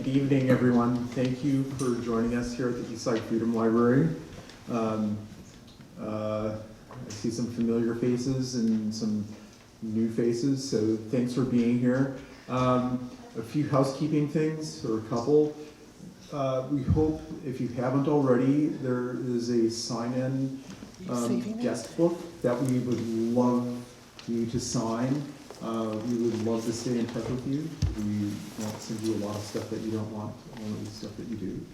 Good evening, everyone. Thank you for joining us here at the Eastside Freedom Library. I see some familiar faces and some new faces, so thanks for being here. A few housekeeping things, or a couple. We hope, if you haven't already, there is a sign-in guest book that we would love you to sign. We would love to stay in touch with you. We won't send you a lot of stuff that you don't want, only the stuff that you do,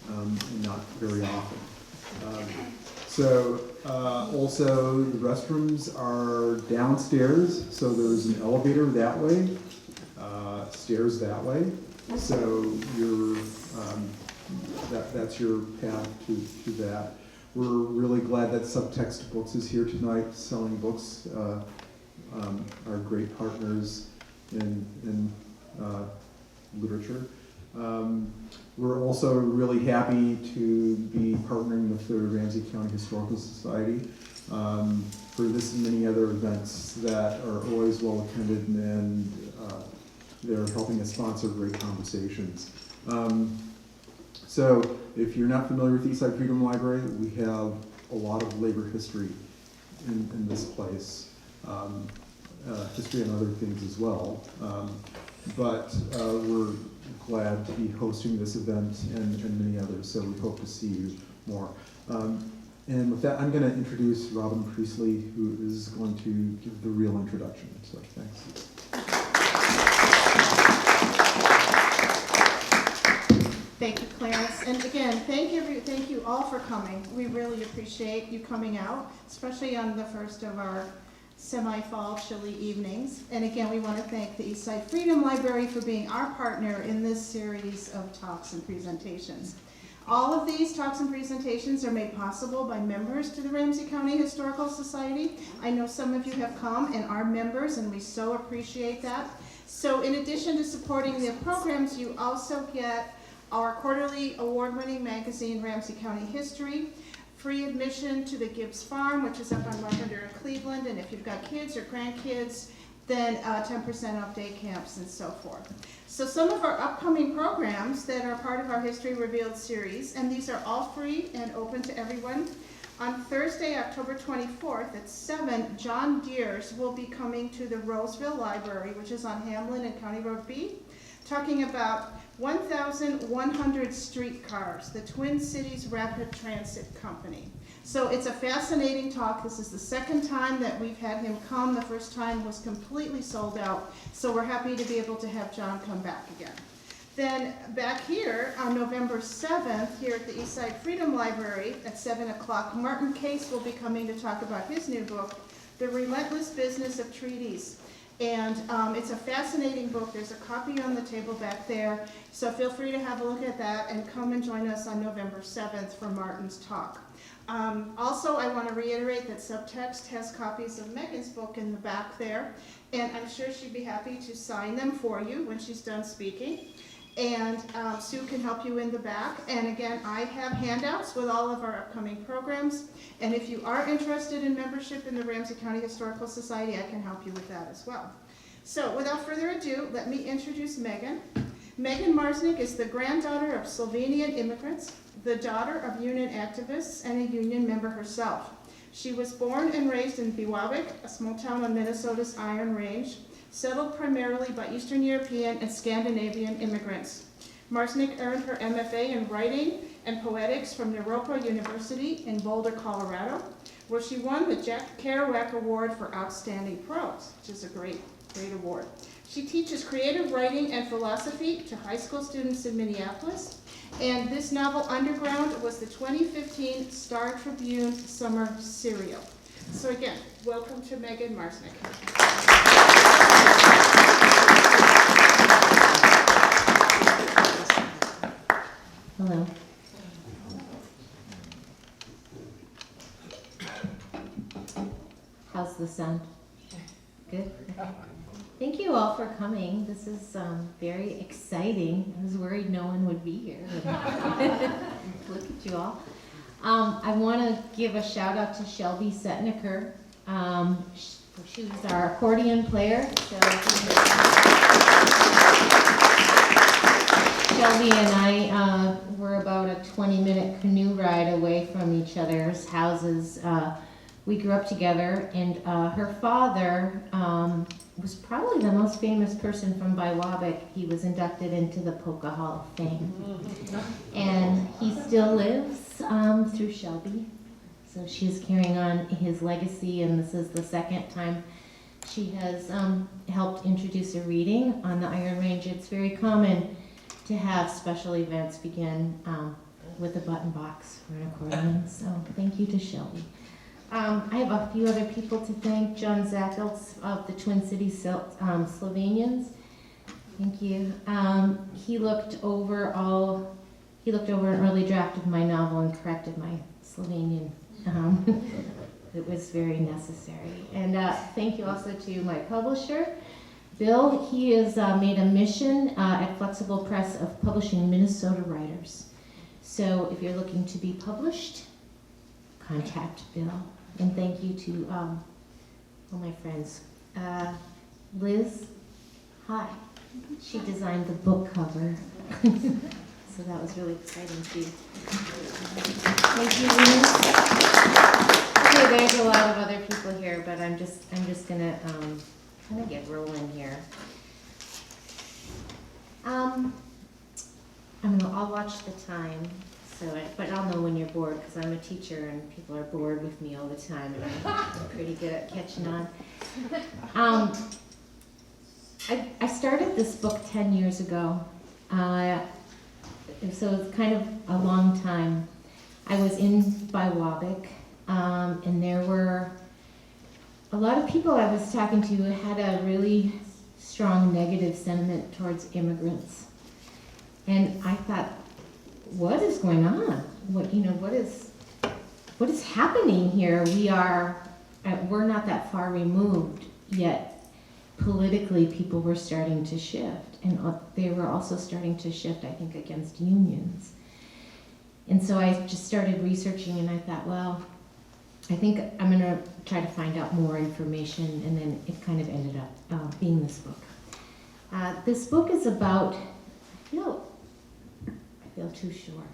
and not very often. So also the restrooms are downstairs, so there's an elevator that way, stairs that way. So you're, that's your path to that. We're really glad that Subtext Books is here tonight selling books. Our great partners in literature. We're also really happy to be partnering with the Ramsey County Historical Society for this and many other events that are always well attended, and they're helping us sponsor great conversations. So if you're not familiar with Eastside Freedom Library, we have a lot of labor history in this place, history and other things as well. But we're glad to be hosting this event and many others, so we hope to see you more. And with that, I'm going to introduce Robin Priestley, who is going to give the real introduction. So thanks. Thank you, Clarence. And again, thank you all for coming. We really appreciate you coming out, especially on the first of our semi-fall chilly evenings. And again, we want to thank the Eastside Freedom Library for being our partner in this series of talks and presentations. All of these talks and presentations are made possible by members to the Ramsey County Historical Society. I know some of you have come and are members, and we so appreciate that. So in addition to supporting the programs, you also get our quarterly award-winning magazine, Ramsey County History, free admission to the Gibbs Farm, which is up on Lavender in Cleveland, and if you've got kids or grandkids, then 10% off day camps and so forth. So some of our upcoming programs that are part of our History Revealed series, and these are all free and open to everyone. On Thursday, October 24th at 7, John Deers will be coming to the Roseville Library, which is on Hamlin and County Road B, talking about 1,100 streetcars, the Twin Cities Rapid Transit Company. So it's a fascinating talk. This is the second time that we've had him come. The first time was completely sold out. So we're happy to be able to have John come back again. Then back here on November 7th, here at the Eastside Freedom Library at 7 o'clock, Martin Case will be coming to talk about his new book, The Relentless Business of Treaties. And it's a fascinating book. There's a copy on the table back there. So feel free to have a look at that and come and join us on November 7th for Martin's talk. Also, I want to reiterate that Subtext has copies of Megan's book in the back there. And I'm sure she'd be happy to sign them for you when she's done speaking. And Sue can help you in the back. And again, I have handouts with all of our upcoming programs. And if you are interested in membership in the Ramsey County Historical Society, I can help you with that as well. So without further ado, let me introduce Megan. Megan Marsnik is the granddaughter of Slovenian immigrants, the daughter of union activists, and a union member herself. She was born and raised in Biwabik, a small town on Minnesota's Iron Range, settled primarily by Eastern European and Scandinavian immigrants. Marsnik earned her MFA in writing and poetics from Naropa University in Boulder, Colorado, where she won the Jack Kerouac Award for Outstanding Prose, which is a great award. She teaches creative writing and philosophy to high school students in Minneapolis, and this novel, Underground, was the 2015 Star Tribune Summer Serial. So again, welcome to Megan Marsnik. Hello. How's the sound? Good? Thank you all for coming. This is very exciting. I was worried no one would be here. Look at you all. I want to give a shout out to Shelby Setniker. She was our accordion player. So Shelby and I were about a 20-minute canoe ride away from each other's houses. We grew up together, and her father was probably the most famous person from Biwabik. He was inducted into the Polka Hall of Fame. And he still lives through Shelby. So she's carrying on his legacy, and this is the second time she has helped introduce a reading on the Iron Range. It's very common to have special events begin with a button box for an accordion, so thank you to Shelby. I have a few other people to thank. John Zakels of the Twin Cities Slovenians. Thank you. He looked over an early draft of my novel and corrected my Slovenian. It was very necessary. And thank you also to my publisher, Bill. He has made a mission at Flexible Press of publishing Minnesota writers. So if you're looking to be published, contact Bill. And thank you to all my friends. Liz, hi. She designed the book cover. So that was really exciting too. Thank you, Liz. Okay, there's a lot of other people here, but I'm just gonna kind of get rolling here. I'll watch the time. But I'll know when you're bored, because I'm a teacher and people are bored with me all the time, and I'm pretty good at catching on. I started this book 10 years ago, so it's kind of a long time. I was in Biwabik, and there were a lot of people I was talking to who had a really strong negative sentiment towards immigrants. And I thought, what is going on? What is happening here? We're not that far removed, yet politically people were starting to shift, and they were also starting to shift, I think, against unions. And so I just started researching, and I thought, well, I think I'm gonna try to find out more information, and then it kind of ended up being this book. This book is about, I feel too short.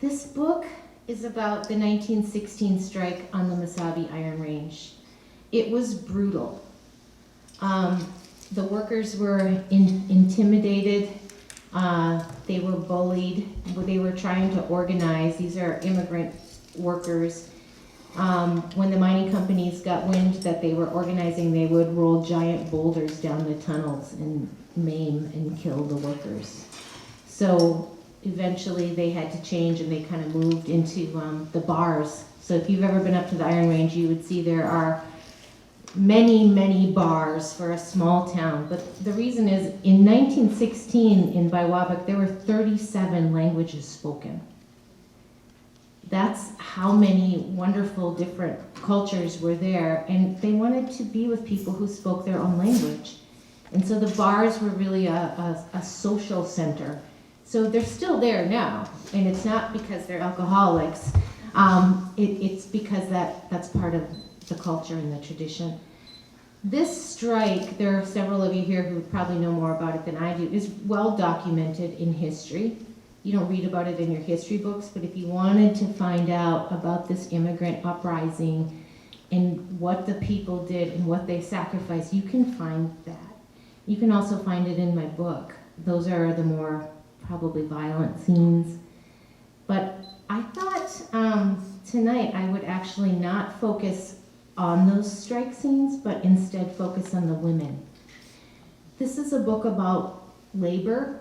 This book is about the 1916 strike on the Mesabi Iron Range. It was brutal. The workers were intimidated. They were bullied. They were trying to organize. These are immigrant workers. When the mining companies got wind that they were organizing, they would roll giant boulders down the tunnels and maim and kill the workers. So eventually they had to change, and they kind of moved into the bars. So if you've ever been up to the Iron Range, you would see there are many, many bars for a small town. But the reason is, in 1916 in Biwabik, there were 37 languages spoken. That's how many wonderful different cultures were there, and they wanted to be with people who spoke their own language. And so the bars were really a social center. So they're still there now, and it's not because they're alcoholics. It's because that's part of the culture and the tradition. This strike, there are several of you here who probably know more about it than I do, is well documented in history. You don't read about it in your history books, but if you wanted to find out about this immigrant uprising and what the people did and what they sacrificed, you can find that. You can also find it in my book. Those are the more probably violent scenes. But I thought tonight I would actually not focus on those strike scenes, but instead focus on the women. This is a book about labor,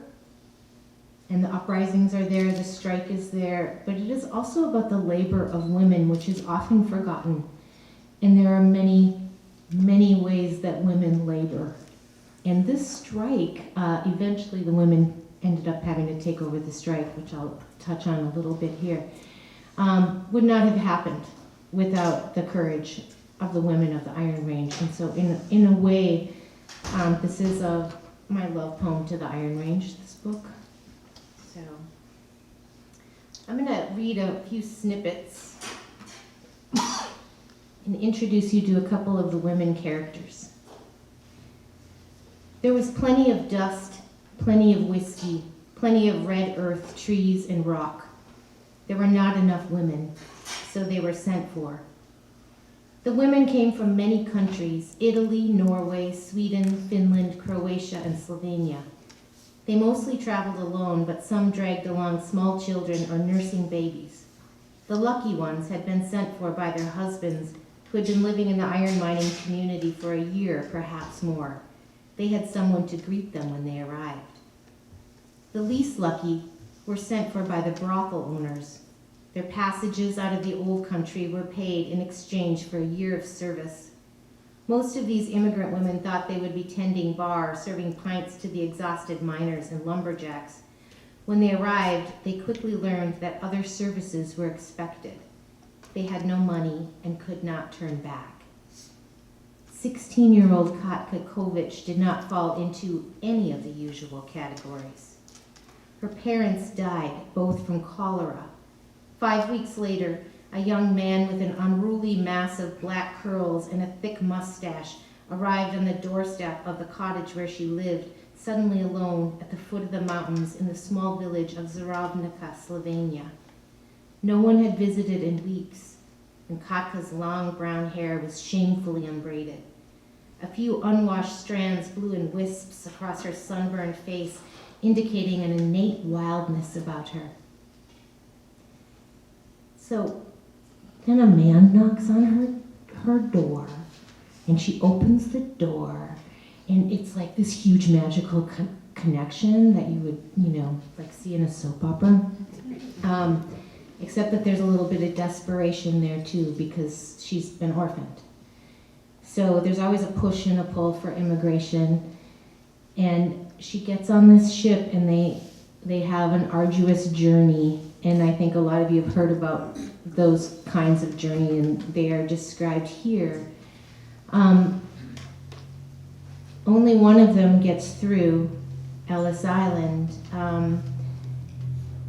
and the uprisings are there, the strike is there, but it is also about the labor of women, which is often forgotten. And there are many, many ways that women labor. And this strike, eventually the women ended up having to take over the strike, which I'll touch on a little bit here, would not have happened without the courage of the women of the Iron Range. And so in a way, this is my love poem to the Iron Range, this book. So I'm gonna read a few snippets and introduce you to a couple of the women characters. There was plenty of dust, plenty of whiskey, plenty of red earth, trees, and rock. There were not enough women, so they were sent for. The women came from many countries: Italy, Norway, Sweden, Finland, Croatia, and Slovenia. They mostly traveled alone, but some dragged along small children or nursing babies. The lucky ones had been sent for by their husbands, who had been living in the iron mining community for a year, perhaps more. They had someone to greet them when they arrived. The least lucky were sent for by the brothel owners. Their passages out of the old country were paid in exchange for a year of service. Most of these immigrant women thought they would be tending bar, serving pints to the exhausted miners and lumberjacks. When they arrived, they quickly learned that other services were expected. They had no money and could not turn back. 16-year-old Katka Kovic did not fall into any of the usual categories. Her parents died, both from cholera. 5 weeks later, a young man with an unruly mass of black curls and a thick mustache arrived on the doorstep of the cottage where she lived, suddenly alone at the foot of the mountains in the small village of Zarovnica, Slovenia. No one had visited in weeks, and Katka's long brown hair was shamefully unbraided. A few unwashed strands blew in wisps across her sunburned face, indicating an innate wildness about her. So then a man knocks on her door, and she opens the door, and it's like this huge magical connection that you would, like see in a soap opera. Except that there's a little bit of desperation there too, because she's been orphaned. So there's always a push and a pull for immigration. And she gets on this ship, and they have an arduous journey. And I think a lot of you have heard about those kinds of journey, and they are described here. Only one of them gets through, Ellis Island.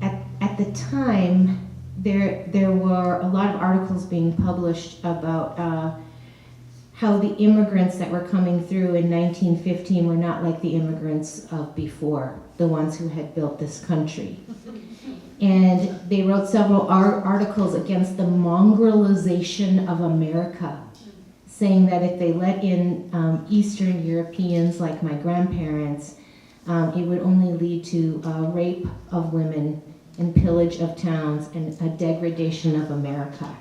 At the time, there were a lot of articles being published about how the immigrants that were coming through in 1915 were not like the immigrants of before, the ones who had built this country. And they wrote several articles against the mongrelization of America, saying that if they let in Eastern Europeans like my grandparents, it would only lead to rape of women and pillage of towns and a degradation of America.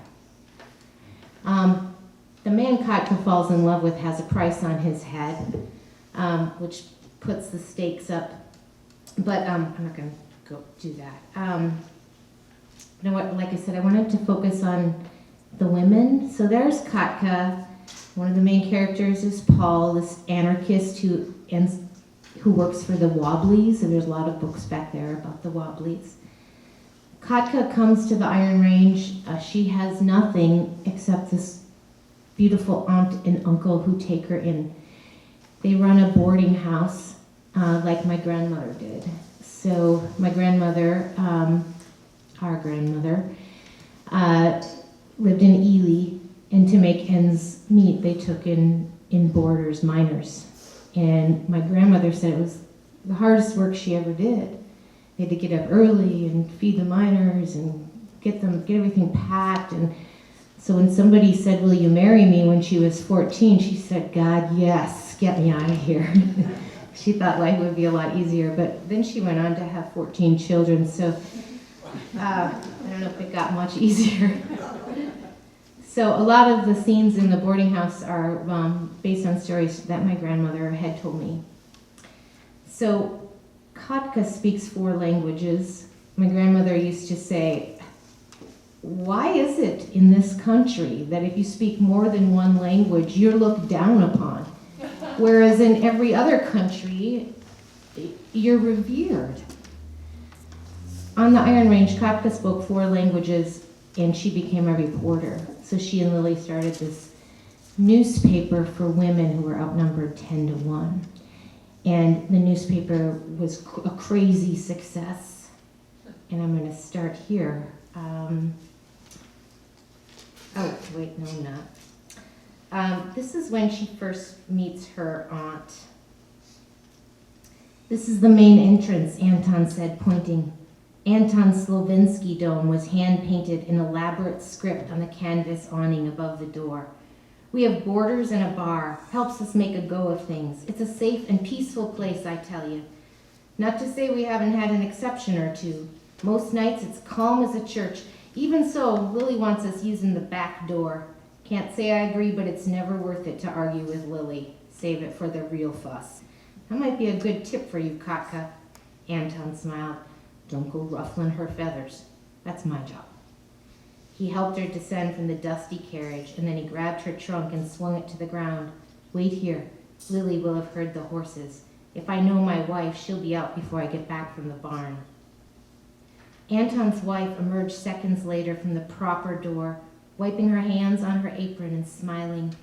The man Katka falls in love with has a price on his head, which puts the stakes up. But I'm not going to go do that. You know what? Like I said, I wanted to focus on the women. So there's Katka. One of the main characters is Paul, this anarchist who works for the Wobblies, and there's a lot of books back there about the Wobblies. Katka comes to the Iron Range. She has nothing except this beautiful aunt and uncle who take her in. They run a boarding house like my grandmother did. So my grandmother, our grandmother, lived in Ely, and to make ends meet, they took in boarders, miners. And my grandmother said it was the hardest work she ever did. They had to get up early and feed the miners and get everything packed. And so when somebody said, "Will you marry me?" when she was 14, she said, "God, yes, get me out of here." She thought life would be a lot easier, but then she went on to have 14 children, so I don't know if it got much easier. So a lot of the scenes in the boarding house are based on stories that my grandmother had told me. So Katka speaks 4 languages. My grandmother used to say, "Why is it in this country that if you speak more than one language, you're looked down upon? Whereas in every other country, you're revered." On the Iron Range, Katka spoke 4 languages, and she became a reporter. So she and Lily started this newspaper for women who were outnumbered 10-1. And the newspaper was a crazy success. And I'm going to start here. Oh, wait, no, I'm not. This is when she first meets her aunt. "This is the main entrance," Anton said, pointing. Anton's Slovinsky dome was hand-painted in elaborate script on the canvas awning above the door. "We have boarders and a bar. Helps us make a go of things. It's a safe and peaceful place, I tell you. Not to say we haven't had an exception or two. Most nights it's calm as a church. Even so, Lily wants us using the back door. Can't say I agree, but it's never worth it to argue with Lily. Save it for the real fuss." "That might be a good tip for you, Katka." Anton smiled. Don't go ruffling her feathers. That's my job. He helped her descend from the dusty carriage, and then he grabbed her trunk and swung it to the ground. Wait here. Lily will have heard the horses. If I know my wife, she'll be out before I get back from the barn. Anton's wife emerged seconds later from the proper door, wiping her hands on her apron and smiling.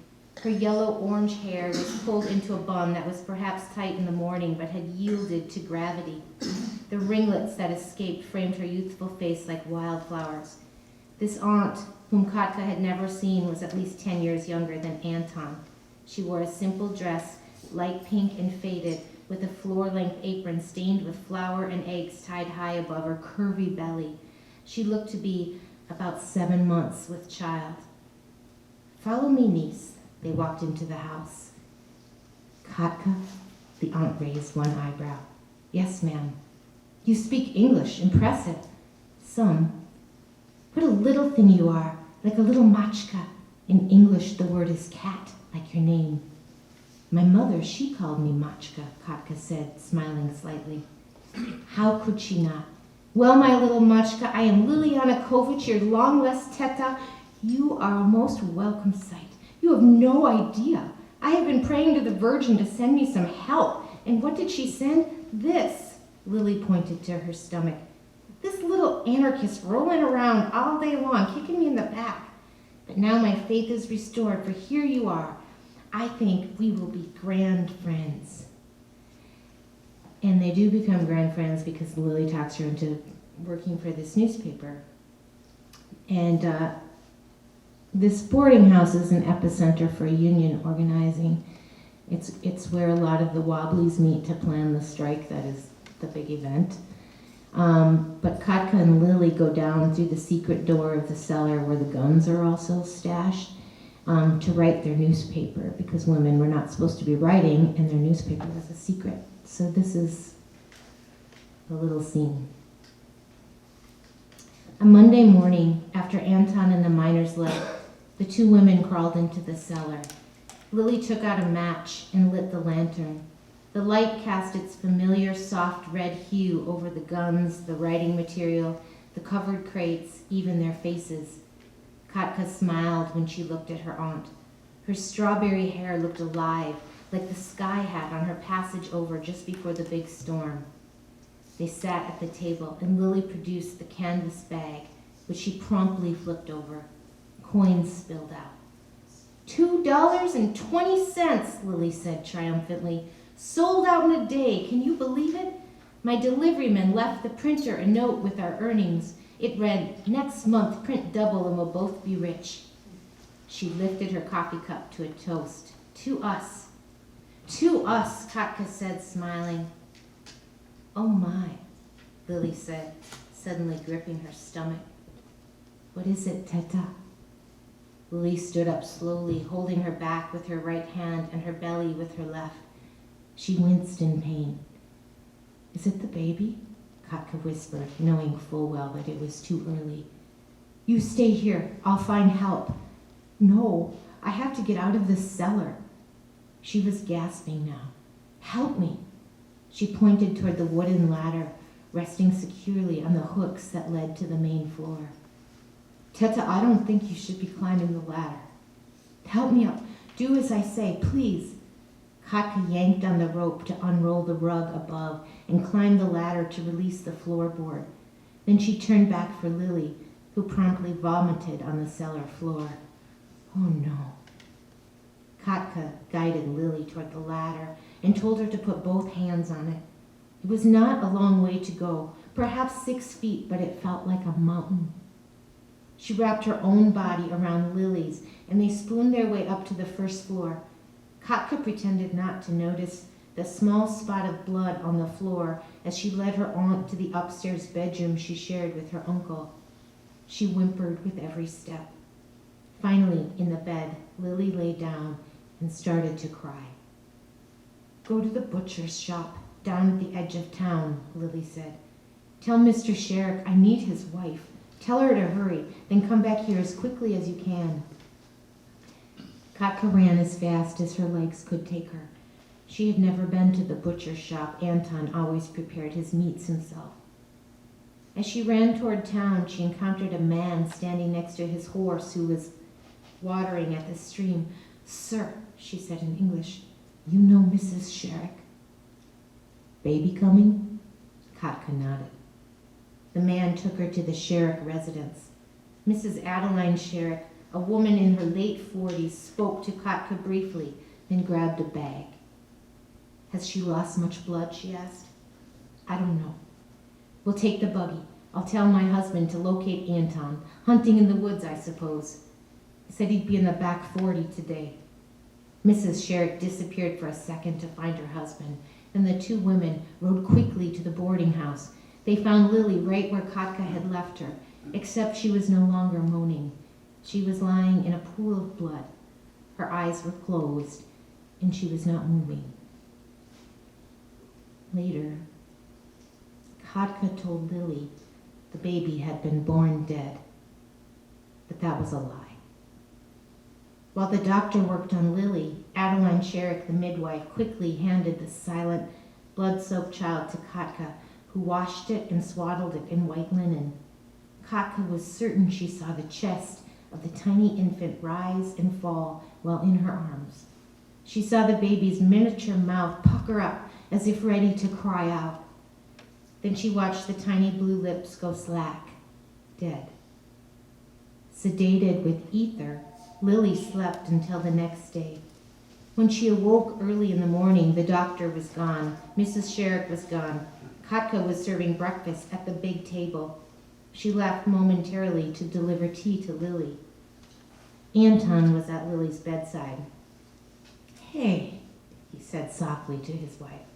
Her yellow-orange hair was pulled into a bun that was perhaps tight in the morning but had yielded to gravity. The ringlets that escaped framed her youthful face like wildflowers. This aunt, whom Katka had never seen, was at least 10 years younger than Anton. She wore a simple dress, light pink and faded, with a floor-length apron stained with flour and eggs tied high above her curvy belly. She looked to be about 7 months with child. Follow me, niece. They walked into the house. Katka? The aunt raised one eyebrow. Yes, ma'am. You speak English. Impressive. Some. What a little thing you are, like a little machka. In English, the word is cat, like your name. My mother, she called me Machka, Katka said, smiling slightly. How could she not? Well, my little Machka, I am Liliana Kovic, your long-lost teta. You are a most welcome sight. You have no idea. I have been praying to the Virgin to send me some help. And what did she send? This. Lily pointed to her stomach. This little anarchist rolling around all day long, kicking me in the back. But now my faith is restored, for here you are. I think we will be grand friends. And they do become grand friends because Lily talks her into working for this newspaper. And this boarding house is an epicenter for union organizing. It's where a lot of the Wobblies meet to plan the strike that is the big event. But Katka and Lily go down through the secret door of the cellar where the guns are also stashed. To write their newspaper, because women were not supposed to be writing and their newspaper was a secret. So this is a little scene. A Monday morning, after Anton and the miners left, the two women crawled into the cellar. Lily took out a match and lit the lantern. The light cast its familiar soft red hue over the guns, the writing material, the covered crates, even their faces. Katka smiled when she looked at her aunt. Her strawberry hair looked alive, like the sky had on her passage over just before the big storm. They sat at the table, and Lily produced the canvas bag, which she promptly flipped over. Coins spilled out. $2.20, Lily said triumphantly. Sold out in a day, can you believe it? My deliveryman left the printer a note with our earnings. It read, next month print double and we'll both be rich. She lifted her coffee cup to a toast. To us. To us, Katka said, smiling. Oh my, Lily said, suddenly gripping her stomach. What is it, Teta? Lily stood up slowly, holding her back with her right hand and her belly with her left. She winced in pain. Is it the baby? Katka whispered, knowing full well that it was too early. You stay here. I'll find help. No, I have to get out of this cellar. She was gasping now. Help me. She pointed toward the wooden ladder, resting securely on the hooks that led to the main floor. Teta, I don't think you should be climbing the ladder. Help me up. Do as I say, please. Katka yanked on the rope to unroll the rug above and climbed the ladder to release the floorboard. Then she turned back for Lily, who promptly vomited on the cellar floor. Oh no. Katka guided Lily toward the ladder and told her to put both hands on it. It was not a long way to go, perhaps 6 feet, but it felt like a mountain. She wrapped her own body around Lily's, and they spooned their way up to the first floor. Katka pretended not to notice the small spot of blood on the floor as she led her aunt to the upstairs bedroom she shared with her uncle. She whimpered with every step. Finally, in the bed, Lily lay down and started to cry. Go to the butcher's shop down at the edge of town, Lily said. Tell Mr. Sherrick I need his wife. Tell her to hurry, then come back here as quickly as you can. Katka ran as fast as her legs could take her. She had never been to the butcher's shop. Anton always prepared his meats himself. As she ran toward town, she encountered a man standing next to his horse who was watering at the stream. "Sir," she said in English, "you know Mrs. Sherrick?" "Baby coming?" Katka nodded. The man took her to the Sherrick residence. Mrs. Adeline Sherrick, a woman in her late 40s, spoke to Katka briefly, then grabbed a bag. "Has she lost much blood?" she asked. "I don't know. We'll take the buggy. I'll tell my husband to locate Anton. Hunting in the woods, I suppose. He said he'd be in the back 40 today." Mrs. Sherrick disappeared for a second to find her husband, and the two women rode quickly to the boarding house. They found Lily right where Katka had left her, except she was no longer moaning. She was lying in a pool of blood. Her eyes were closed, and she was not moving. Later, Katka told Lily the baby had been born dead, but that was a lie. While the doctor worked on Lily, Adeline Sherrick, the midwife, quickly handed the silent, blood-soaked child to Katka, who washed it and swaddled it in white linen. Katka was certain she saw the chest of the tiny infant rise and fall while in her arms. She saw the baby's miniature mouth pucker up as if ready to cry out. Then she watched the tiny blue lips go slack, dead. Sedated with ether, Lily slept until the next day. When she awoke early in the morning, the doctor was gone. Mrs. Sherrick was gone. Katka was serving breakfast at the big table. She left momentarily to deliver tea to Lily. Anton was at Lily's bedside. "Hey," he said softly to his wife,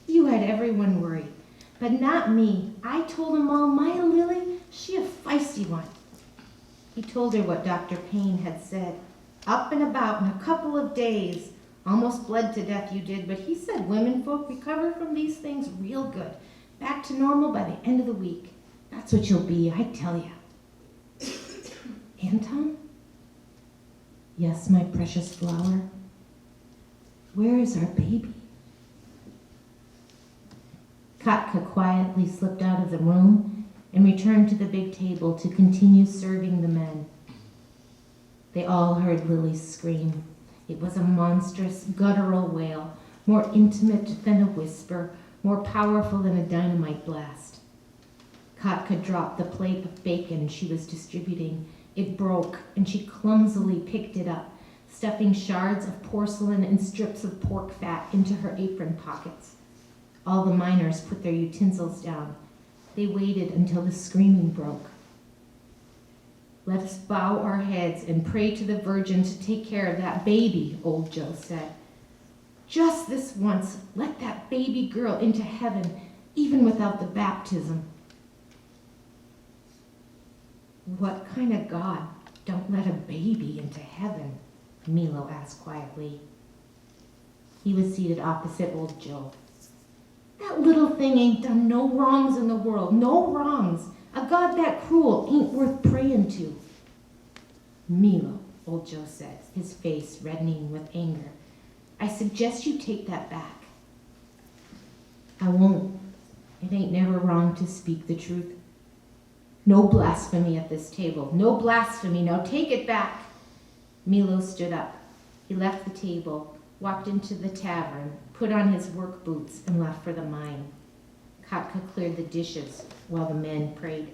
"you had everyone worried, but not me. I told them all my Lily, she a feisty one." He told her what Dr. Payne had said. "Up and about in a couple of days. Almost bled to death, you did, but he said women folk recover from these things real good. Back to normal by the end of the week. That's what you'll be, I tell ya." "Anton?" "Yes, my precious flower. Where is our baby?" Katka quietly slipped out of the room and returned to the big table to continue serving the men. They all heard Lily's scream. It was a monstrous, guttural wail, more intimate than a whisper, more powerful than a dynamite blast. Katka dropped the plate of bacon she was distributing. It broke, and she clumsily picked it up, stuffing shards of porcelain and strips of pork fat into her apron pockets. All the miners put their utensils down. They waited until the screaming broke. "Let us bow our heads and pray to the Virgin to take care of that baby," old Joe said. "Just this once, let that baby girl into heaven, even without the baptism." "What kind of God don't let a baby into heaven?" Milo asked quietly. He was seated opposite old Joe. "That little thing ain't done no wrongs in the world, no wrongs. A God that cruel ain't worth praying to." "Milo," old Joe said, his face reddening with anger, "I suggest you take that back." "I won't. It ain't never wrong to speak the truth." "No blasphemy at this table. No blasphemy. Now take it back." Milo stood up. He left the table, walked into the tavern, put on his work boots, and left for the mine. Katka cleared the dishes while the men prayed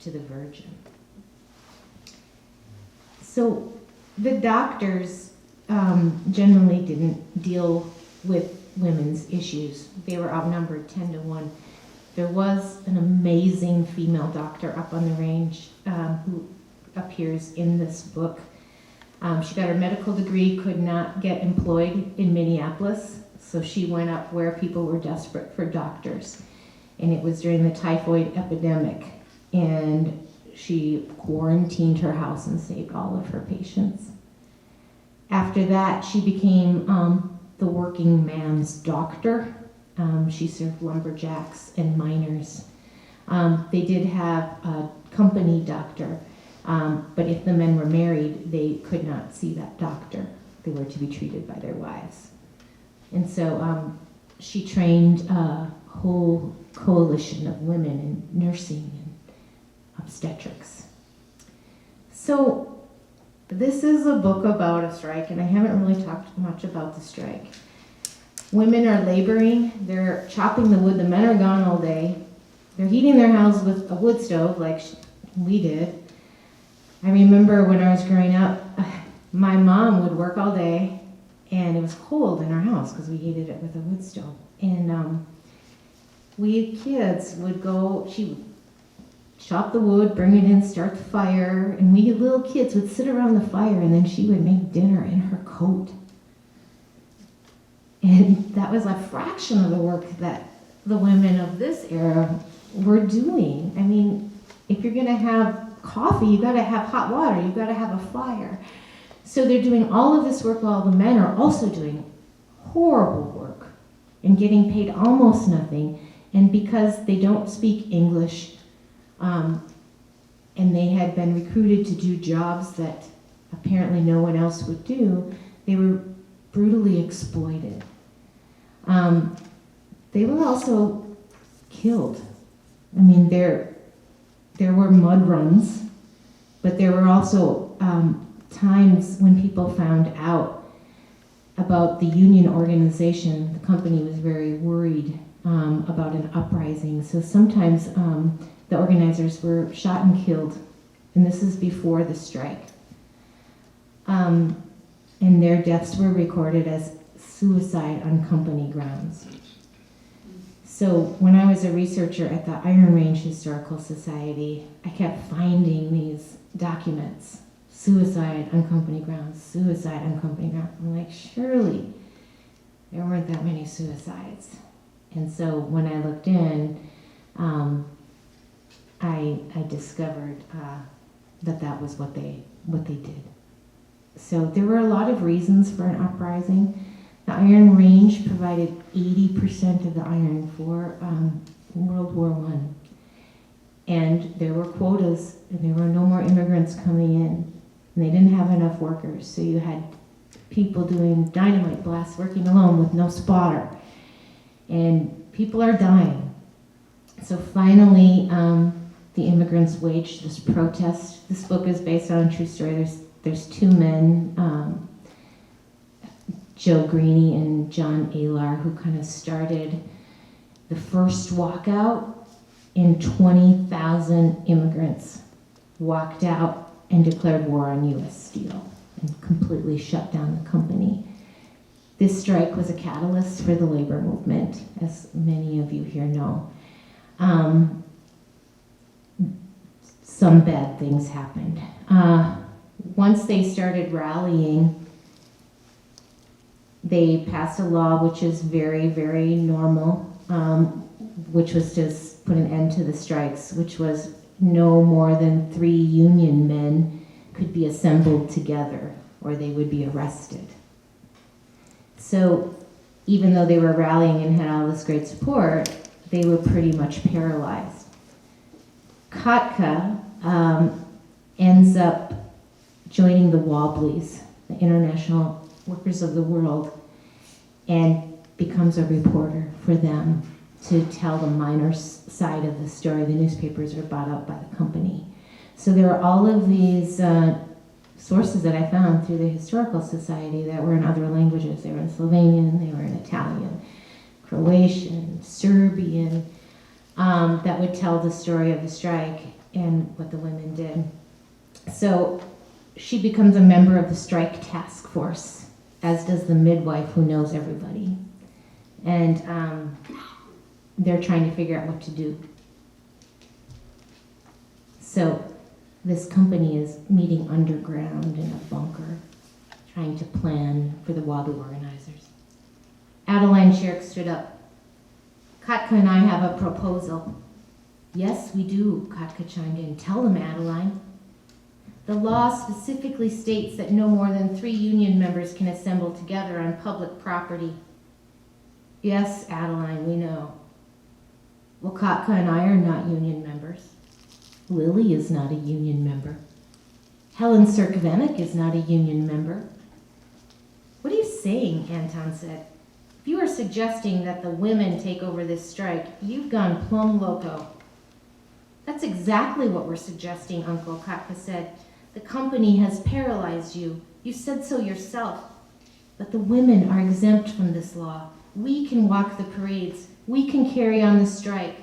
to the Virgin. So the doctors generally didn't deal with women's issues. They were outnumbered 10 to 1. There was an amazing female doctor up on the range who appears in this book. She got her medical degree, could not get employed in Minneapolis, so she went up where people were desperate for doctors. And it was during the typhoid epidemic, and she quarantined her house and saved all of her patients. After that, she became the working man's doctor. She served lumberjacks and miners. They did have a company doctor, but if the men were married, they could not see that doctor. They were to be treated by their wives. And so she trained a whole coalition of women in nursing and obstetrics. So this is a book about a strike, and I haven't really talked much about the strike. Women are laboring, they're chopping the wood, the men are gone all day, they're heating their house with a wood stove like we did. I remember when I was growing up, my mom would work all day, and it was cold in our house because we heated it with a wood stove. And we kids would go, she would chop the wood, bring it in, start the fire, and we little kids would sit around the fire, and then she would make dinner in her coat. And that was a fraction of the work that the women of this era were doing. I mean, if you're gonna have coffee, you gotta have hot water, you gotta have a fire. So they're doing all of this work while the men are also doing horrible work and getting paid almost nothing. And because they don't speak English, and they had been recruited to do jobs that apparently no one else would do, they were brutally exploited. They were also killed. I mean, there were mud runs, but there were also times when people found out about the union organization. The company was very worried about an uprising. So sometimes the organizers were shot and killed, and this is before the strike. And their deaths were recorded as suicide on company grounds. So when I was a researcher at the Iron Range Historical Society, I kept finding these documents. Suicide on company grounds, suicide on company grounds. I'm like, surely there weren't that many suicides. And so when I looked in, I discovered that was what they did. So there were a lot of reasons for an uprising. The Iron Range provided 80% of the iron for World War I. And there were quotas, and there were no more immigrants coming in. And they didn't have enough workers. So you had people doing dynamite blasts, working alone with no spotter. And people are dying. So finally, the immigrants waged this protest. This book is based on a true story. There's two men, Joe Greene and John Alar, who kind of started the first walkout, and 20,000 immigrants walked out and declared war on U.S. Steel and completely shut down the company. This strike was a catalyst for the labor movement, as many of you here know. Some bad things happened. Once they started rallying, they passed a law which is very, very normal, which was to put an end to the strikes, which was no more than 3 union men could be assembled together or they would be arrested. So even though they were rallying and had all this great support, they were pretty much paralyzed. Katka ends up joining the Wobblies, the International Workers of the World, and becomes a reporter for them to tell the minor side of the story. The newspapers are bought out by the company. So there are all of these sources that I found through the Historical Society that were in other languages. They were in Slovenian, they were in Italian, Croatian, Serbian, that would tell the story of the strike and what the women did. So she becomes a member of the strike task force, as does the midwife who knows everybody. And they're trying to figure out what to do. So this company is meeting underground in a bunker, trying to plan for the Wabu organizers. Adeline Shirk stood up. Katka and I have a proposal. Yes, we do, Katka chimed in. Tell them, Adeline. The law specifically states that no more than 3 union members can assemble together on public property. Yes, Adeline, we know. Well, Katka and I are not union members. Lily is not a union member. Helen Sirkvenik is not a union member. What are you saying? Anton said. If you are suggesting that the women take over this strike, you've gone plumb loco. That's exactly what we're suggesting, Uncle, Katka said. The company has paralyzed you. You said so yourself. But the women are exempt from this law. We can walk the parades. We can carry on the strike.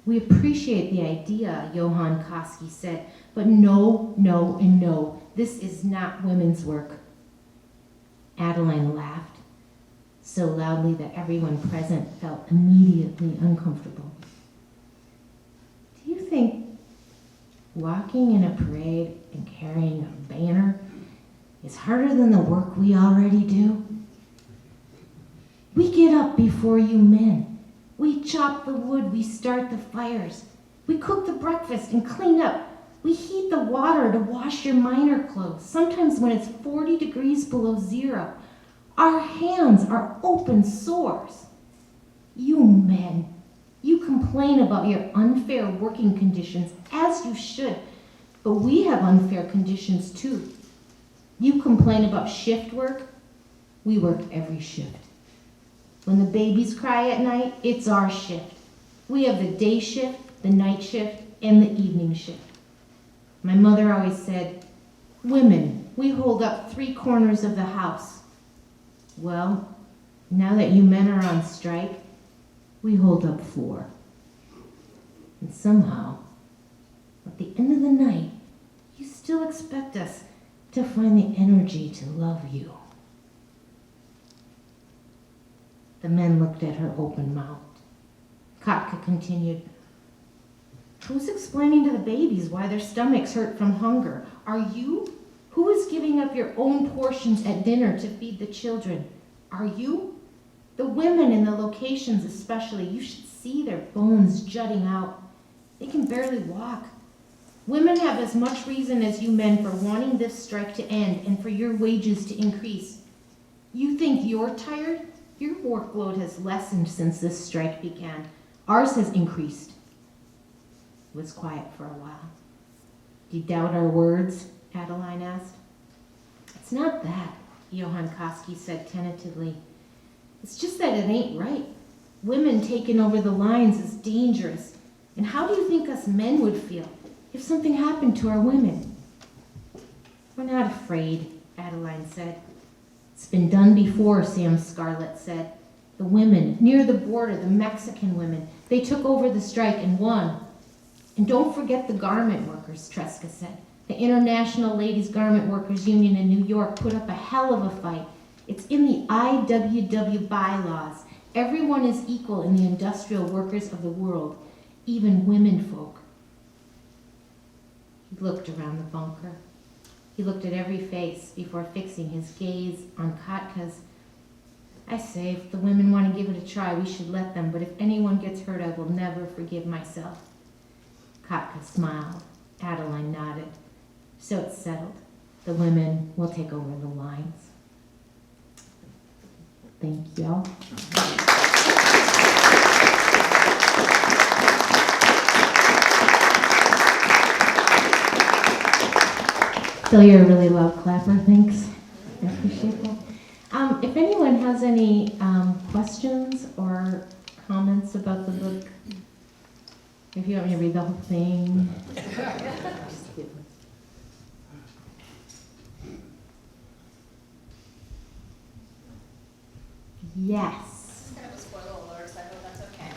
We appreciate the idea, Johann Koski said, but no, no, and no. This is not women's work. Adeline laughed, so loudly that everyone present felt immediately uncomfortable. Do you think walking in a parade and carrying a banner is harder than the work we already do? We get up before you men. We chop the wood, we start the fires. We cook the breakfast and clean up. We heat the water to wash your miner clothes, sometimes when it's 40 degrees below zero. Our hands are open sores. You men, you complain about your unfair working conditions, as you should, but we have unfair conditions too. You complain about shift work. We work every shift. When the babies cry at night, it's our shift. We have the day shift, the night shift, and the evening shift. My mother always said, women, we hold up 3 corners of the house. Well, now that you men are on strike, we hold up 4. And somehow, at the end of the night, you still expect us to find the energy to love you. The men looked at her open-mouthed. Katka continued, who's explaining to the babies why their stomachs hurt from hunger? Are you? Who is giving up your own portions at dinner to feed the children? Are you? The women in the locations especially, you should see their bones jutting out. They can barely walk. Women have as much reason as you men for wanting this strike to end and for your wages to increase. You think you're tired? Your workload has lessened since this strike began. Ours has increased. It was quiet for a while. Do you doubt our words? Adeline asked. It's not that, Johann Koski said tentatively. It's just that it ain't right. Women taking over the lines is dangerous. And how do you think us men would feel if something happened to our women? We're not afraid, Adeline said. It's been done before, Sam Scarlett said. The women, near the border, the Mexican women, they took over the strike and won. And don't forget the garment workers, Tresca said. The International Ladies Garment Workers Union in New York put up a hell of a fight. It's in the IWW bylaws. Everyone is equal in the industrial workers of the world, even women folk. He looked around the bunker. He looked at every face before fixing his gaze on Katka's. I say, if the women want to give it a try, we should let them, but if anyone gets hurt, I will never forgive myself. Katka smiled. Adeline nodded. So it's settled. The women will take over the lines. Thank y'all. Phil, you're a really loud clapper. Thanks. I appreciate that. If anyone has any questions or comments about the book, if you want me to read the whole thing. Yes. It's kind of a spoiler alert, so I hope that's okay.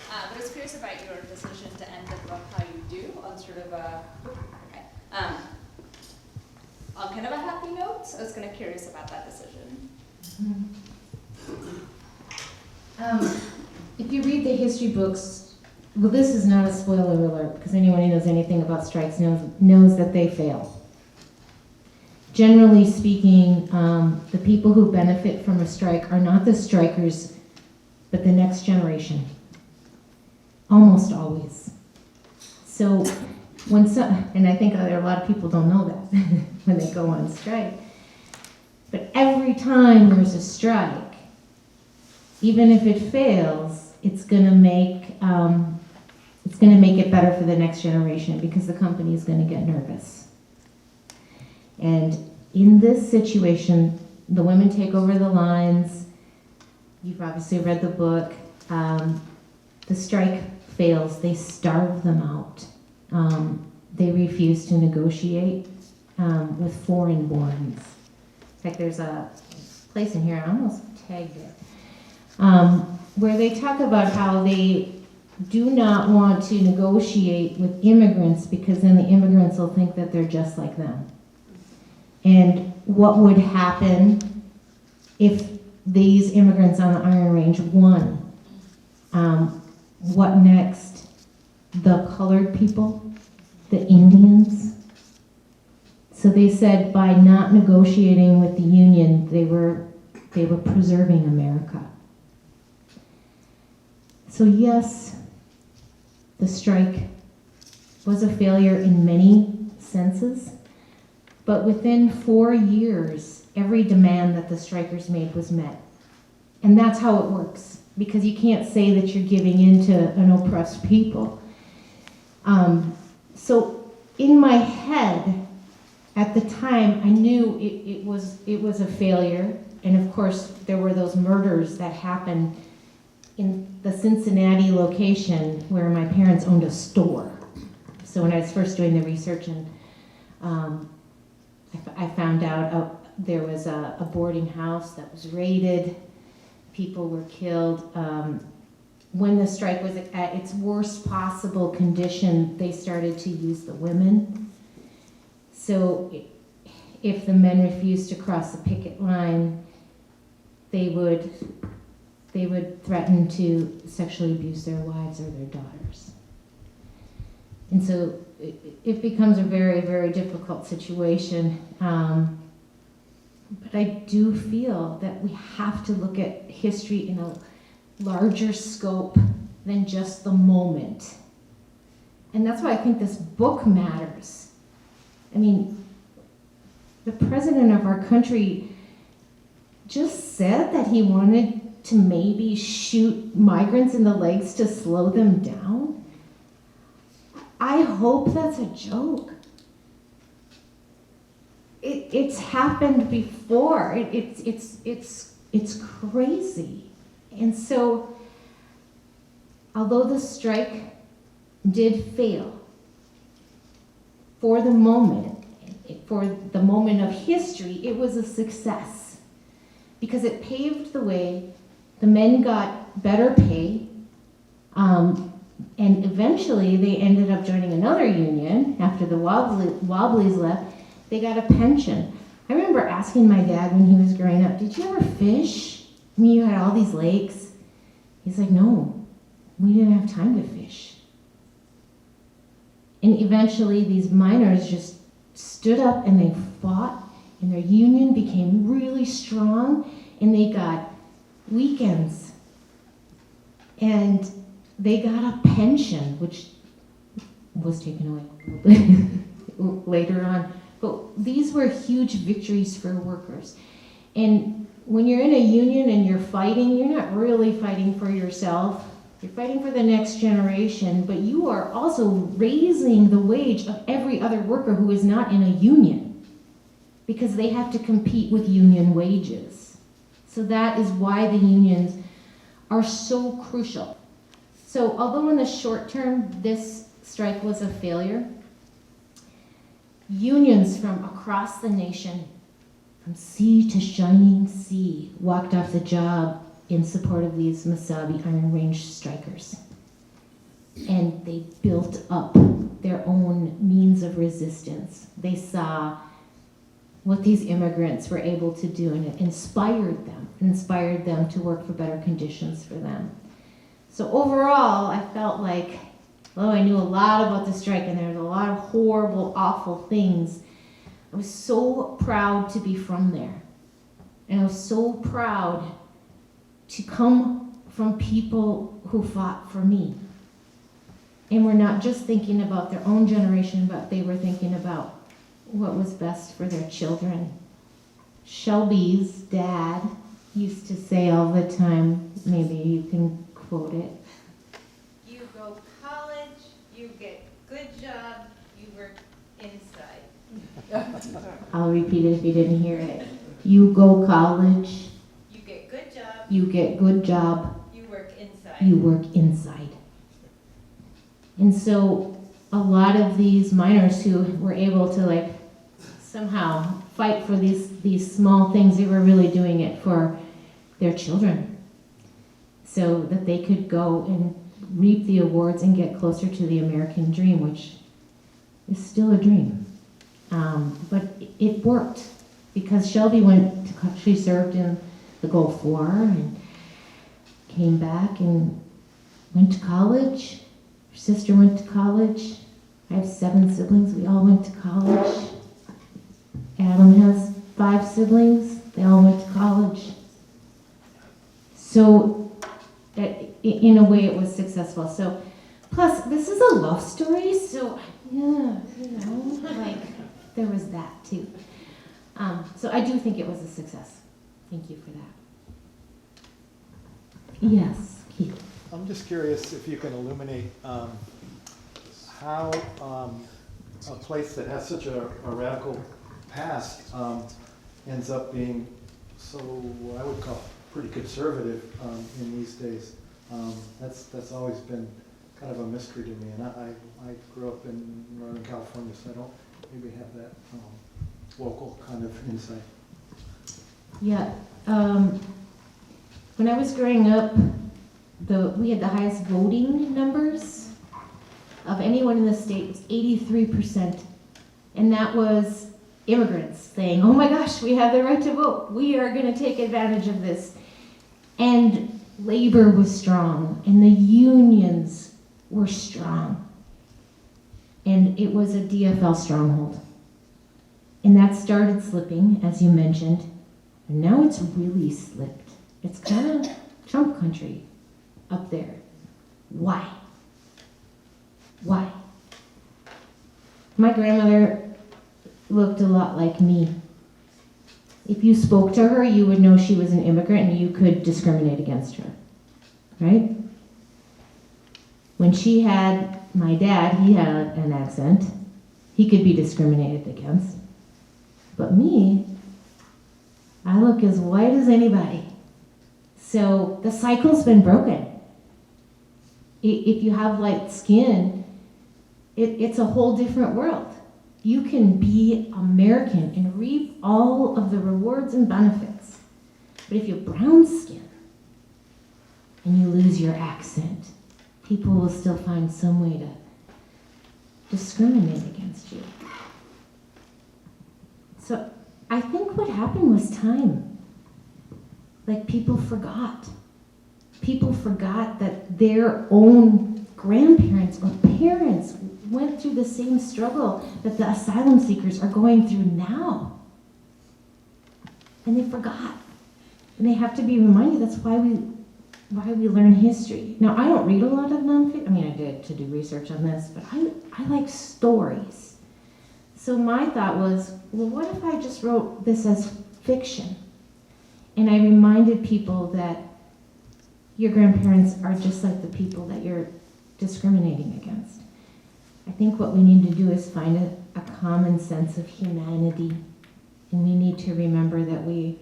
But I was curious about your decision to end the book how you do, on sort of a, on kind of a happy note. I was kind of curious about that decision. If you read the history books, well, this is not a spoiler alert, because anyone who knows anything about strikes knows that they fail. Generally speaking, the people who benefit from a strike are not the strikers, but the next generation. Almost always. So when and I think a lot of people don't know that when they go on strike. But every time there's a strike, even if it fails, it's going to make it better for the next generation because the company is going to get nervous. And in this situation, the women take over the lines. You've obviously read the book. The strike fails, they starve them out. They refuse to negotiate with foreign-borns. In fact, there's a place in here, I almost tagged it, where they talk about how they do not want to negotiate with immigrants because then the immigrants will think that they're just like them. And what would happen if these immigrants on the Iron Range won? What next? The colored people? The Indians? So they said by not negotiating with the Union, they were preserving America. So yes, the strike was a failure in many senses, but within 4 years, every demand that the strikers made was met. And that's how it works, because you can't say that you're giving in to an oppressed people. So in my head, at the time, I knew it was a failure, and of course, there were those murders that happened in the Cincinnati location where my parents owned a store. So when I was first doing the research, and I found out there was a boarding house that was raided, people were killed. When the strike was at its worst possible condition, they started to use the women. So if the men refused to cross the picket line, they would threaten to sexually abuse their wives or their daughters. And so it becomes a very, very difficult situation. But I do feel that we have to look at history in a larger scope than just the moment. And that's why I think this book matters. I mean, the president of our country just said that he wanted to maybe shoot migrants in the legs to slow them down. I hope that's a joke. It's happened before. It's crazy. And so, although the strike did fail, for the moment of history, it was a success because it paved the way. The men got better pay, and eventually they ended up joining another union after the Wobblies left. They got a pension. I remember asking my dad when he was growing up, did you ever fish? I mean, you had all these lakes. He's like, no, we didn't have time to fish. And eventually these miners just stood up and they fought, and their union became really strong, and they got weekends. And they got a pension, which was taken away later on. But these were huge victories for workers. And when you're in a union and you're fighting, you're not really fighting for yourself. You're fighting for the next generation, but you are also raising the wage of every other worker who is not in a union, because they have to compete with union wages. So that is why the unions are so crucial. So although in the short term this strike was a failure, unions from across the nation, from sea to shining sea, walked off the job in support of these Mesabi Iron Range strikers. And they built up their own means of resistance. They saw what these immigrants were able to do, and it inspired them to work for better conditions for them. So overall, I felt like, although I knew a lot about the strike and there was a lot of horrible, awful things, I was so proud to be from there. And I was so proud to come from people who fought for me. And were not just thinking about their own generation, but they were thinking about what was best for their children. Shelby's dad used to say all the time, maybe you can quote it. You go college, you get good job, you work inside. I'll repeat it if you didn't hear it. You go college, You get good job, you get good job, you work inside. you work inside. And so a lot of these miners who were able to like somehow fight for these small things, they were really doing it for their children, so that they could go and reap the awards and get closer to the American dream, which is still a dream. But it worked, because Shelby she served in the Gulf War and came back and went to college. Her sister went to college. I have 7 siblings. We all went to college. Adam has 5 siblings. They all went to college. So, in a way, it was successful. So, plus, this is a love story, so, yeah, like, there was that, too. So I do think it was a success. Thank you for that. Yes, Keith. I'm just curious if you can illuminate how a place that has such a radical past ends up being so, what I would call pretty conservative in these days. That's always been kind of a mystery to me, and I grew up in Northern California, so I don't maybe have that local kind of insight. Yeah. When I was growing up, we had the highest voting numbers of anyone in the state. It was 83%. And that was immigrants saying, oh my gosh, we have the right to vote. We are going to take advantage of this. And labor was strong, and the unions were strong. And it was a DFL stronghold. And that started slipping, as you mentioned. And now it's really slipped. It's kind of Trump country up there. Why? Why? My grandmother looked a lot like me. If you spoke to her, you would know she was an immigrant and you could discriminate against her. Right? When she had my dad, he had an accent. He could be discriminated against. But me, I look as white as anybody. So the cycle's been broken. If you have light skin, it's a whole different world. You can be American and reap all of the rewards and benefits. But if you have brown skin and you lose your accent, people will still find some way to discriminate against you. So I think what happened was time. Like, people forgot. People forgot that their own grandparents or parents went through the same struggle that the asylum seekers are going through now. And they forgot. And they have to be reminded. That's why we learn history. Now, I don't read a lot of nonfiction. I mean, I did to do research on this, but I like stories. So my thought was, well, what if I just wrote this as fiction? And I reminded people that your grandparents are just like the people that you're discriminating against. I think what we need to do is find a common sense of humanity. And we need to remember that we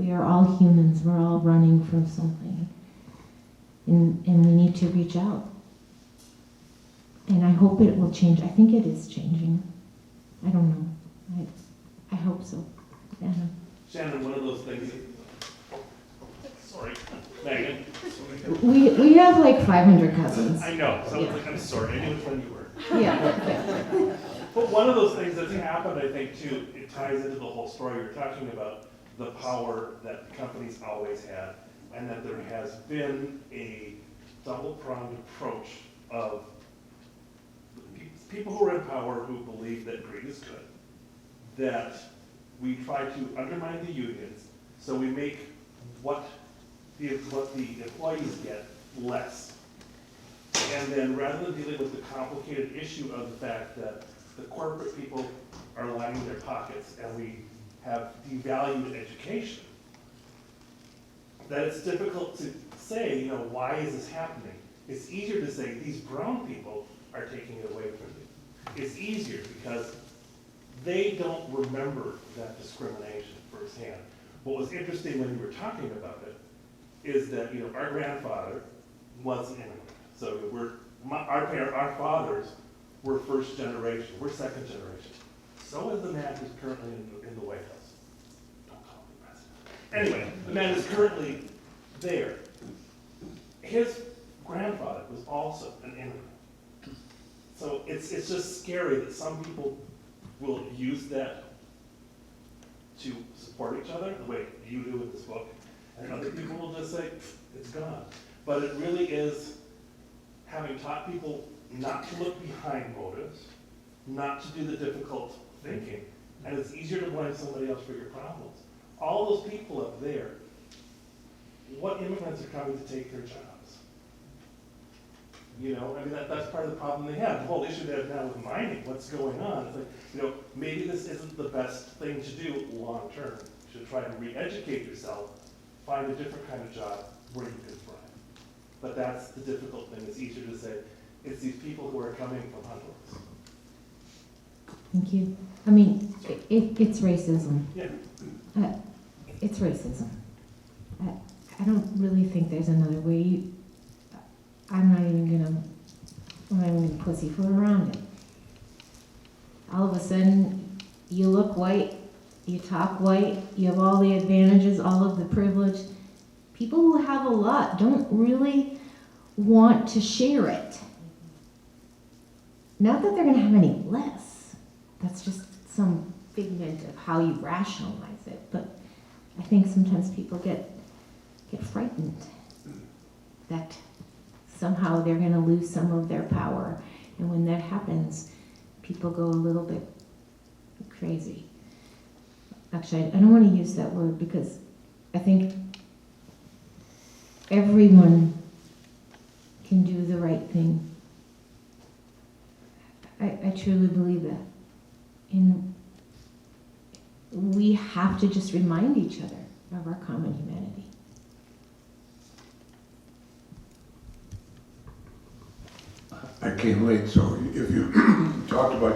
are all humans. We're all running from something. And we need to reach out. And I hope it will change. I think it is changing. I don't know. I hope so. Yeah. Shannon, one of those things. Sorry, Megan. We have like 500 cousins. I know. So Yeah. I'm sorry. I knew which one you were. Yeah. But one of those things that's happened, I think, too, it ties into the whole story. You're talking about the power that companies always had, and that there has been a double-pronged approach of people who are in power who believe that greed is good, that we try to undermine the unions, so we make what the employees get less. And then rather than dealing with the complicated issue of the fact that the corporate people are lining their pockets and we have devalued education, that it's difficult to say, why is this happening? It's easier to say these brown people are taking it away from you. It's easier because they don't remember that discrimination firsthand. What was interesting when you were talking about it is that, our grandfather was an immigrant. So we're our fathers were first generation, we're second generation. So is the man who's currently in the White House. Don't call me president. Anyway, the man who's currently there. His grandfather was also an immigrant. So it's just scary that some people will use that to support each other, the way you do with this book, and other people will just say, it's gone. But it really is having taught people not to look behind motives, not to do the difficult thinking, and it's easier to blame somebody else for your problems. All those people up there, what immigrants are coming to take their jobs? You know, I mean, that's part of the problem they have. The whole issue they have now with mining, what's going on? It's like, you know, maybe this isn't the best thing to do long term. You should try to re-educate yourself, find a different kind of job where you can thrive. But that's the difficult thing. It's easier to say, it's these people who are coming from Honduras. Thank you. I mean, it's racism. Yeah. It's racism. I don't really think there's another way. I'm not even gonna pussyfoot around it. All of a sudden, you look white, you talk white, you have all the advantages, all of the privilege. People who have a lot don't really want to share it. Not that they're gonna have any less. That's just some figment of how you rationalize it. But I think sometimes people get frightened that somehow they're going to lose some of their power. And when that happens, people go a little bit crazy. Actually, I don't want to use that word because I think everyone can do the right thing. I truly believe that. And we have to just remind each other of our common humanity. I came late, so if you talked about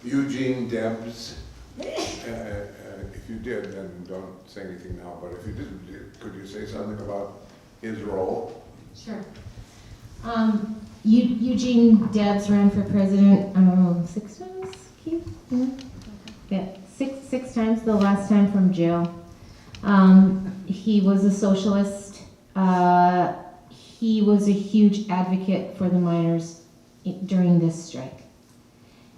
Eugene Debs, if you did, then don't say anything now, but if you didn't, could you say something about his role? Sure. Eugene Debs ran for president, 6 times, Keith? Yeah, six times, the last time from jail. He was a socialist. He was a huge advocate for the miners during this strike.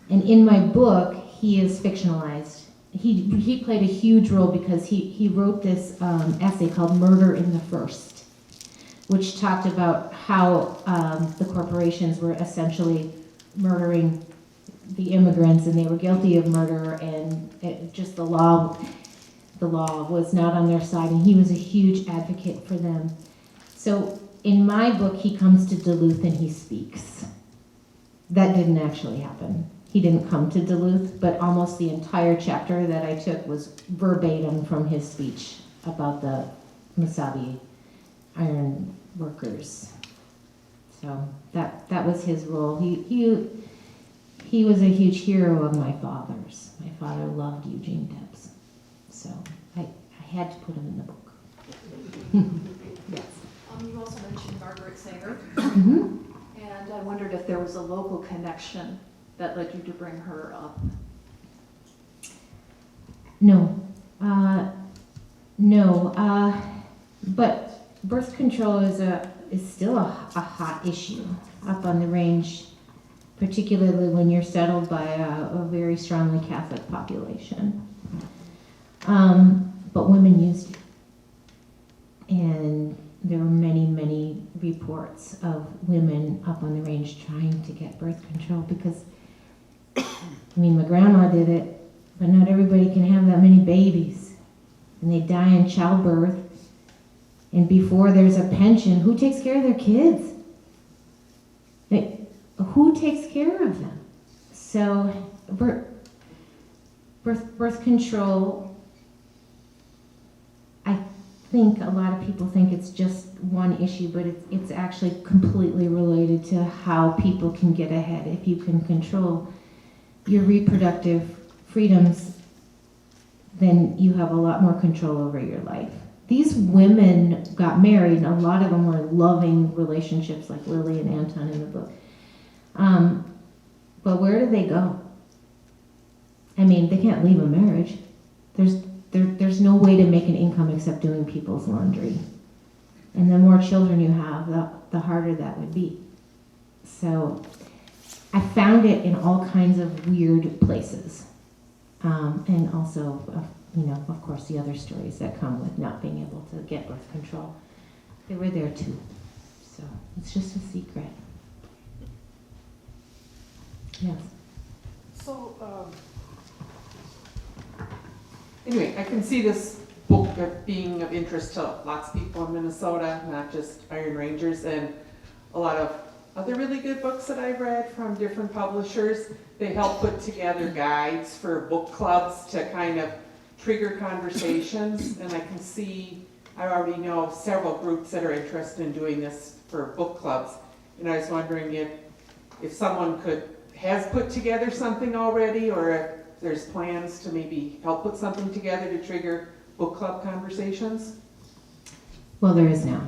And in my book, he is fictionalized. He played a huge role because he wrote this essay called Murder in the First, which talked about how the corporations were essentially murdering the immigrants, and they were guilty of murder, and just the law was not on their side, and he was a huge advocate for them. So in my book, he comes to Duluth and he speaks. That didn't actually happen. He didn't come to Duluth, but almost the entire chapter that I took was verbatim from his speech about the Mesabi iron workers. So that was his role. He was a huge hero of my father's. My father loved Eugene Debs. So I had to put him in the book. Yes. You also mentioned Margaret Sanger, Mm-hmm. and I wondered if there was a local connection that led you to bring her up. No. But birth control is still a hot issue up on the range, particularly when you're settled by a very strongly Catholic population. But women used it. And there were many, many reports of women up on the range trying to get birth control because, my grandma did it, but not everybody can have that many babies. And they die in childbirth. And before there's a pension, who takes care of their kids? Who takes care of them? So birth control, I think a lot of people think it's just one issue, but it's actually completely related to how people can get ahead. If you can control your reproductive freedoms, then you have a lot more control over your life. These women got married, and a lot of them were loving relationships like Lily and Anton in the book. But where do they go? I mean, they can't leave a marriage. There's no way to make an income except doing people's laundry. And the more children you have, the harder that would be. So I found it in all kinds of weird places. And also, of course, the other stories that come with not being able to get birth control. They were there too. So it's just a secret. Yes. So, anyway, I can see this book being of interest to lots of people in Minnesota, not just Iron Rangers, and a lot of other really good books that I've read from different publishers. They help put together guides for book clubs to kind of trigger conversations, and I can see, I already know several groups that are interested in doing this for book clubs, and I was wondering if someone has put together something already, or if there's plans to maybe help put something together to trigger book club conversations? Well, there is now.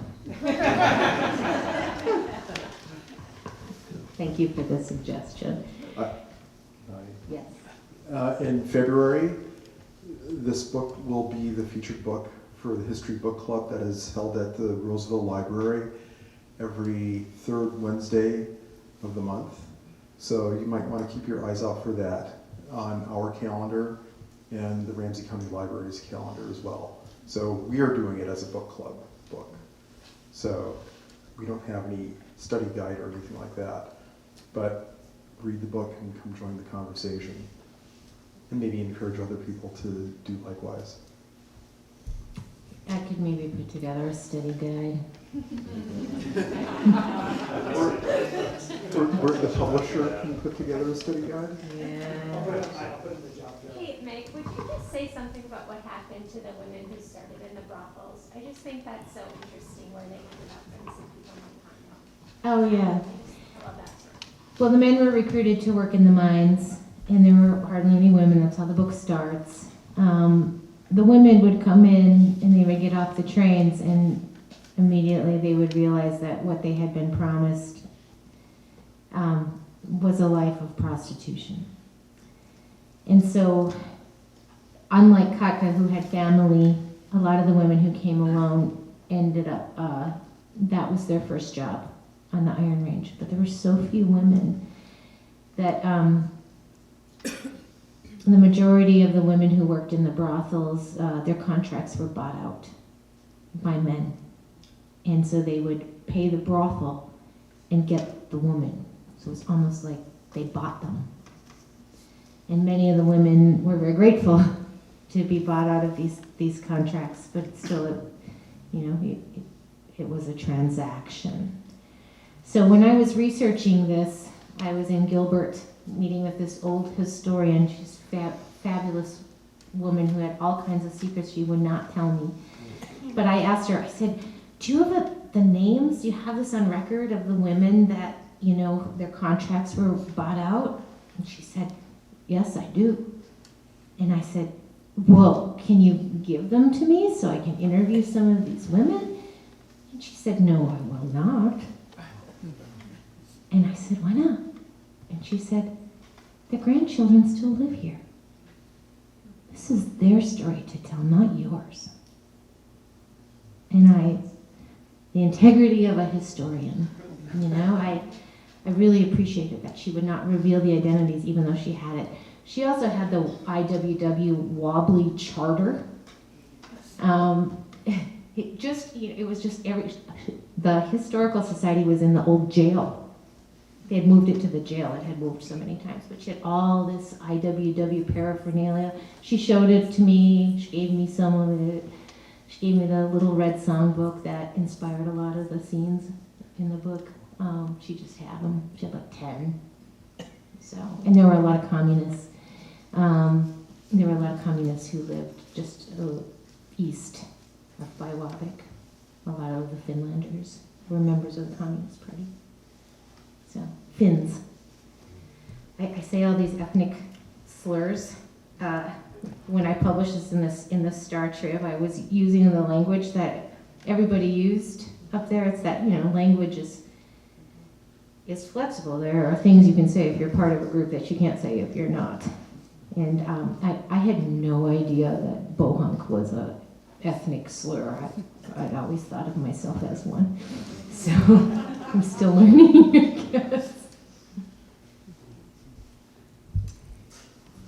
Thank you for the suggestion. Yes. In February, this book will be the featured book for the History Book Club that is held at the Roseville Library every third Wednesday of the month. So you might want to keep your eyes out for that on our calendar and the Ramsey County Library's calendar as well. So we are doing it as a book club book. So we don't have any study guide or anything like that, but read the book and come join the conversation. And maybe encourage other people to do likewise. I could maybe put together a study guide. Or the publisher can put together a study guide. Yeah. Hey, Meg, would you just say something about what happened to the women who started in the brothels? I just think that's so interesting where they ended up and some people might not know. Oh, yeah. I love that story. Well, the men were recruited to work in the mines, and there were hardly any women. That's how the book starts. The women would come in, and they would get off the trains, and immediately they would realize that what they had been promised was a life of prostitution. And so, unlike Katka, who had family, a lot of the women who came alone ended up, that was their first job on the Iron Range. But there were so few women that the majority of the women who worked in the brothels, their contracts were bought out by men. And so they would pay the brothel and get the woman. So it's almost like they bought them. And many of the women were very grateful to be bought out of these contracts, but still, it was a transaction. So when I was researching this, I was in Gilbert meeting with this old historian. She's a fabulous woman who had all kinds of secrets she would not tell me. But I asked her, I said, do you have the names? Do you have this on record of the women that, their contracts were bought out? And she said, yes, I do. And I said, well, can you give them to me so I can interview some of these women? And she said, no, I will not. And I said, why not? And she said, the grandchildren still live here. This is their story to tell, not yours. And the integrity of a historian, I really appreciated that she would not reveal the identities even though she had it. She also had the IWW Wobbly Charter. The Historical Society was in the old jail. They had moved it to the jail. It had moved so many times, but she had all this IWW paraphernalia. She showed it to me. She gave me some of it. She gave me the little red songbook that inspired a lot of the scenes in the book. She just had them. She had like 10. So, and there were a lot of communists. There were a lot of communists who lived just east of Biwabik. A lot of the Finlanders were members of the Communist Party. So, Finns. I say all these ethnic slurs. When I published this in the Star Trib, I was using the language that everybody used up there. It's that, language is is flexible. There are things you can say if you're part of a group that you can't say if you're not. And I had no idea that bohunk was a ethnic slur. I'd always thought of myself as one. So I'm still learning, I guess.